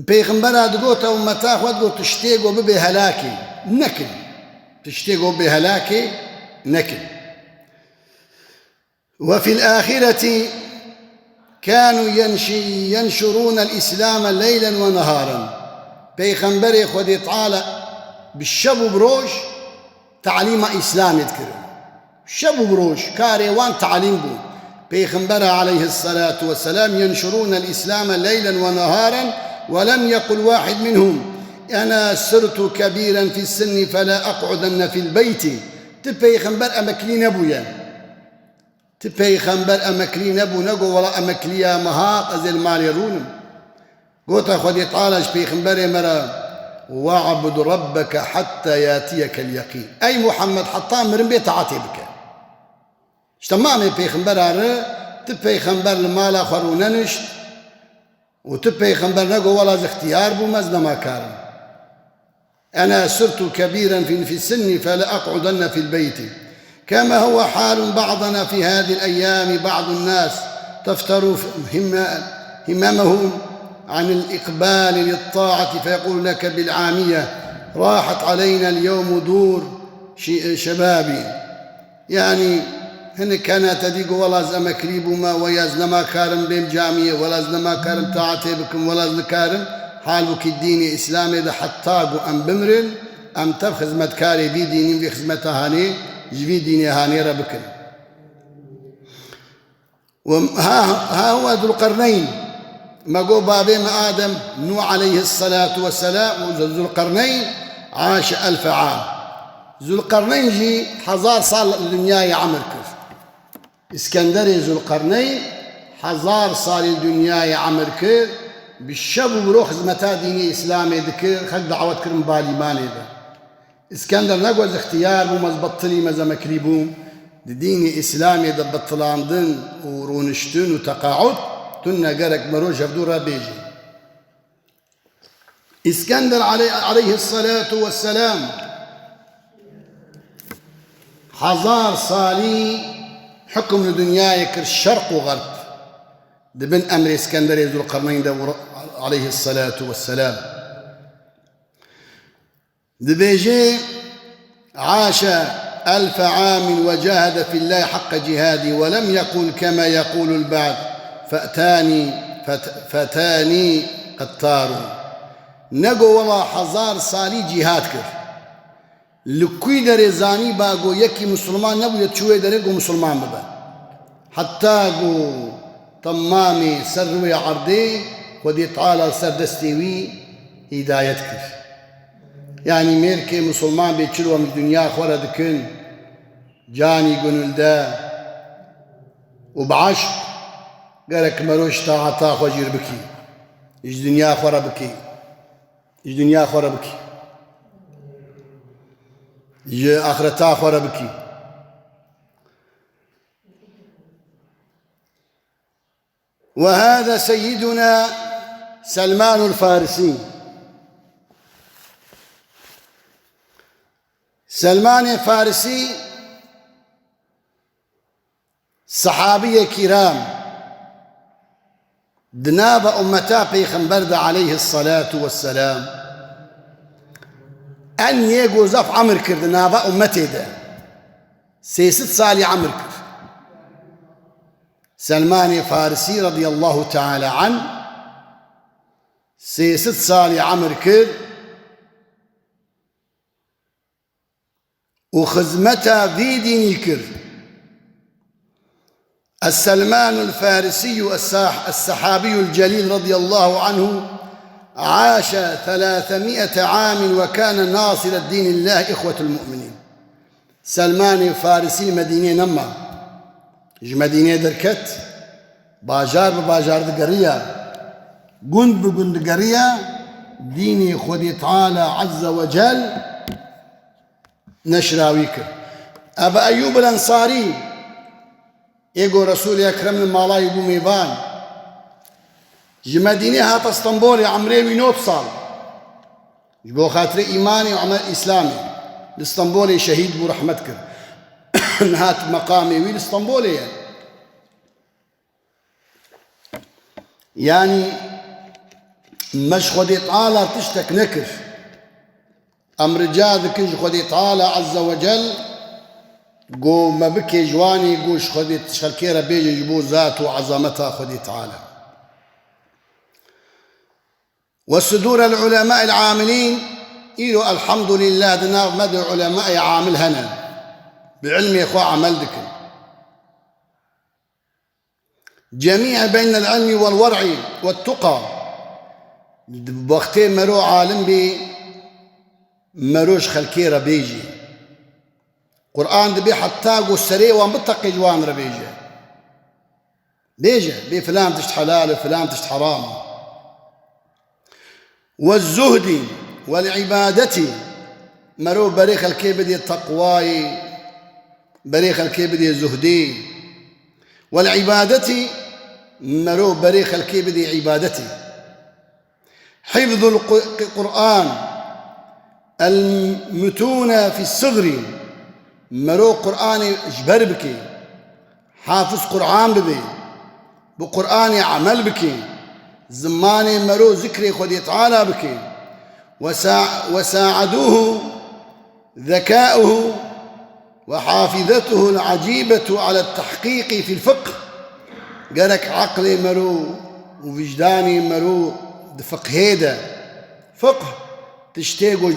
پیغمبر دگوت امتا خود گو تشتیگو ببی هلاکی نکن تشتيقوا بهلاك نكل. وفي الآخرة كانوا ينشرون الإسلام ليلا ونهارا. بيغمبري خودي تعالى بالشب بروش تعليم إسلام يذكر شب بروش كاريوان تعليم بو. بيغمبر عليه الصلاة والسلام ينشرون الإسلام ليلا ونهارا ولم يقل واحد منهم أنا صرت كبيرا في السن فلا أقعدن في البيت. تبيغمبر أمكلين أبويا تبيغمبر أمكلين أبو نقو ولا أمكليا مهات أزل مال يرونم. قلت أخذ يطالج بيغمبر مرا واعبد ربك حتى ياتيك اليقين. أي محمد حتى مرن بيت عاتبك اجتماعي بيغمبر تبيغمبر المال أخروننشت وتبيغمبر نقو ولا اختيار بو مزنا ما كارم. أنا صرت كبيرا في السن فلا أقعدن في البيت. كما هو حال بعضنا في هذه الأيام. بعض الناس تفتر هممهم عن الإقبال للطاعة فيقول لك بالعامية راحت علينا اليوم دور شبابي. يعني هن كانت تديق ولا زمكريب ما ويزنما كارم بهم جامية ولا زنما كارم تعاتي بكم ولا زنكارم حالك الديني إسلامي إذا حتاقوا أم بمرن أم تب خدمة كاري بي ديني في خدمة هاني جبي ديني هاني ربكن. وها هو ذو القرنين ما قو بابي ما آدم نوح عليه الصلاة والسلام. ذو القرنين عاش 1000 عام. ذو القرنين جي 1000 صال الدنيا عمر كف. اسكندري ذو القرنين 1000 صال الدنيا عمر كف بالشب وروح خدمتا ديني إسلامي ذكر خد دعوات كرم بالي مالي ذا. اسكندر نقول اختيار مو مزبطلي مزا مكريبوم ديني إسلامي ذا بطلان دن ورونشتن وتقاعد تنا قرق مروج هفدورا بيجي. اسكندر عليه الصلاة والسلام 1000 صالي حكم الدنيا يكر الشرق وغرب دبن أمر اسكندر ذو القرنين ده عليه الصلاة والسلام. دبيجي عاش 1000 عام وجاهد في الله حق جهاده ولم يقل كما يقول البعض فتاني قطار. نقو والله 1000 صالي جهاد كر لكوي در زاني باقو يكي مسلمان نبو يتشوي درقو مسلمان ببا حتى قو طمامي سروي عرضي ودي تعالى سردستيوي هدايتك. يعني ميركي مسلمان بيتشلوا من الدنيا خورا دكن جاني قنول دا وبعشق قالك مروش طاعتا خجير بكي إيش دنيا خورا بكي إيش دنيا خورا بكي إيش آخرتا خورا بكي. وهذا سيدنا سلمان الفارسي. سلمان الفارسي صحابي كرام دناب أمتا بيغمبر عليه الصلاة والسلام أن يجو زف عمر كر دناب أمتي ده 6 صالي عمر كر. سلمان الفارسي رضي الله تعالى عنه 6 صالي عمر كر وخزمتها في ديني كر. السلمان الفارسي الصحابي الجليل رضي الله عنه عاش 300 عام وكان ناصر الدين الله إخوة المؤمنين. سلمان الفارسي مدينة نما مدينة دركت باجار بباجار دقرية قند بقند قرية ديني خذ تعالى عز وجل نشراويك. أبا أيوب الأنصاري يقول رسول أكرم المالا يقول ميبان مدينة هات اسطنبول عمري 100 صال يبو خاطر إيماني وعمل إسلامي الاسطنبولي شهيد بو رحمتك هات مقامي ويل اسطنبولي يعني مش خدي تعالى تشتك نكر أمر جادك خدي تعالى عز وجل قو ما بكي جواني قوش خدي تشخلكيرا بيجي جبو ذاته وعظمتها خدي تعالى. والصدور العلماء العاملين إلو الحمد لله دنا مدى علماء عامل هنا بعلم يخوى عملدك جميع بين العلم والورع والتقى بوقتين مرو عالم بي مروش خلكيرا بيجي قرآن دبي حتى قو السريع وان بتقي جوان ربيجي بيجي بي فلان تشت حلال وفلان تشت حرام. والزهد والعبادة مرو بريخ الكبدي التقواي بريخ الكبدي زهدي والعبادة مرو بريخ الكبدي عبادتي. حفظ القرآن المتون في الصغر مرو قرآن جبر بكي حافظ قرآن ببي بقرآن عمل بكي زماني مرو ذكري خدي تعالى بكي وساعدوه ذكاؤه وحافظته العجيبة على التحقيق في الفقه قالك عقلي مرو ووجداني مرو فقهيدا فقه تشتيقوا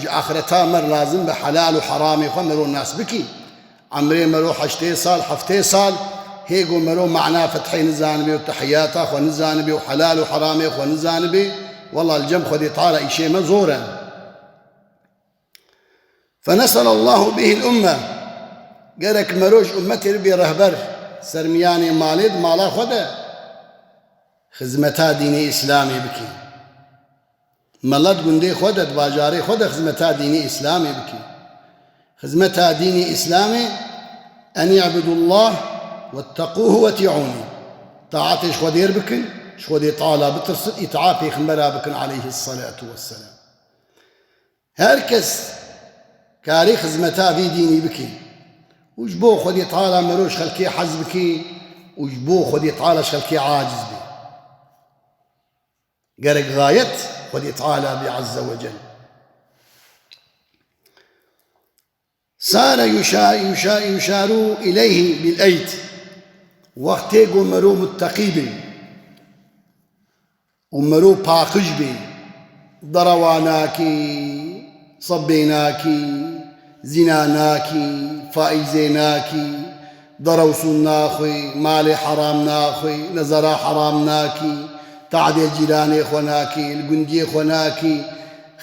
آخرتها مر لازم بحلال وحرام يخمروا الناس بكي عمري مرو حشتي صال حفتي صال هيقوا مرو معناه فتحين الزانبي وتحيات أخوة الزانبي وحلال وحرام أخوة الزانبي والله الجم خذي تعالى إشي مزورا. فنسأل الله به الأمة قالك مروش أمتي ربي رهبر سرمياني مالد مالا خدا خزمتا ديني إسلامي بكي ملد قندي خدا باجاري خدا خزمتا ديني إسلامي بكي خزمتا ديني إسلامي أن يعبدوا الله واتقوه واتيعوني طاعتي شخدير بكن شخدي طالة بترسل إتعافي خمرا بكن عليه الصلاة والسلام. هركز كاري خزمتا في ديني بكي وجبو خدي طالة مروش خلكي حز بكي وجبو خدي طالة خلكي عاجز بي قالك غاية خدي طالة بعز وجل. صار يشار إليه بالأيد وقتيقو مرو متقي بي ومرو باقج بي ضرواناكي صبيناكي زناناكي فائزيناكي ضروسناخي مالي حرام ناخي نزرا حرام ناكي تعدي الجيراني خوناكي القندي خوناكي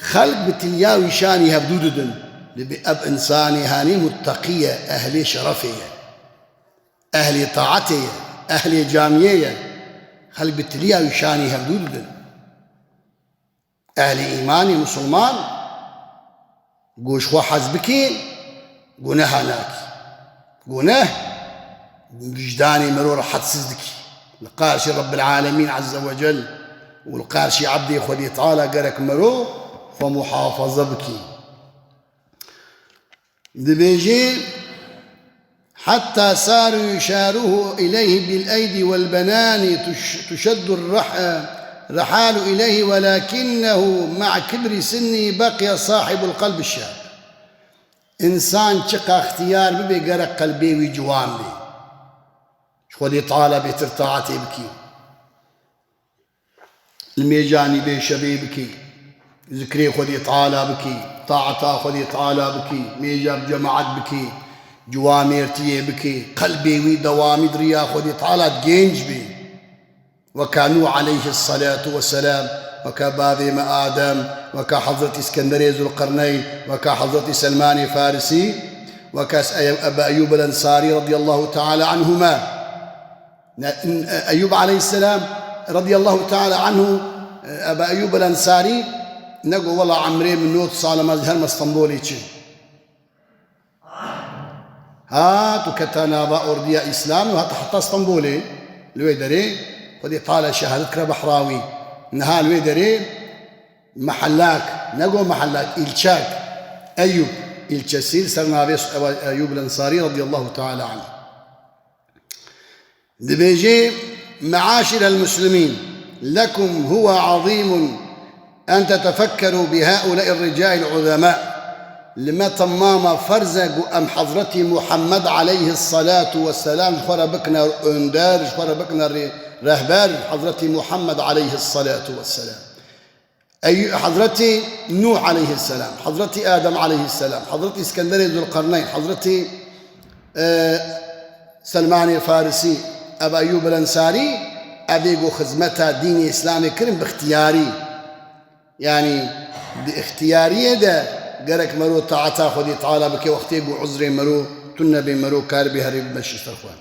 خلق بتلياوي شاني هبدوددن لبأب إنساني هاني متقية أهلي شرفية أهلي طاعتي أهلي جامية خلق بتلياوي شاني هبدوددن أهلي إيماني مسلمان قوش خو حزبكي قناه هناكي قناه وجداني مرور حد سزدكي القارشي رب العالمين عز وجل والقارشي عبدي خدي تعالى قرك مرو فمحافظة بكي دبيجي حتى صاروا يشاروه إليه بالأيدي والبنان تشد الرحال إليه ولكنه مع كبر سنه بقي صاحب القلب الشاب. إنسان شقى اختيار ببي قرق قلبي وجوان بي شخدي طالة بترتاعتي بكي الميجاني بي شبي بكي ذكري خدي طالة بكي طاعتا خدي طالة بكي ميجاب جماعت بكي جواميرتي بكي قلبي ودوامي دريا خدي طالة جينج بي وكانوا عليه الصلاة والسلام وكبابي ما آدم وكحضرة اسكندرية ذو القرنين وكحضرة سلمان فارسي وكاس أبا أيوب الأنصاري رضي الله تعالى عنهما. أيوب عليه السلام رضي الله تعالى عنه أبا أيوب الأنصاري نقول والله عمري من نوت صالة مزهر مستنبولي هات وكتانا بأوردية إسلام وهات حتى اسطنبولي الويدري ودي طالة شهادتك بحراوي نها الويدري محلاك نقول محلاك إلشاك أيوب إلشاسيل سرنا بيس أيوب الأنصاري رضي الله تعالى عنه. دبيجي معاشر المسلمين لكم هو عظيم أن تتفكروا بهؤلاء الرجال العظماء لما تمام فرزق أم حضرة محمد عليه الصلاة والسلام خربكنا أندار خربكنا رهبار حضرة محمد عليه الصلاة والسلام أي حضرة نوح عليه السلام حضرة آدم عليه السلام حضرة اسكندر ذو القرنين حضرة سلمان الفارسي أبا أيوب الأنصاري أبيقو خدمتها دين إسلامي كريم باختياري يعني باختيارية ده قرك مرو طاعتا خذي تعالى بك وقتي عذري مرو تنبي مرو كاربي هرب مشي فرخوان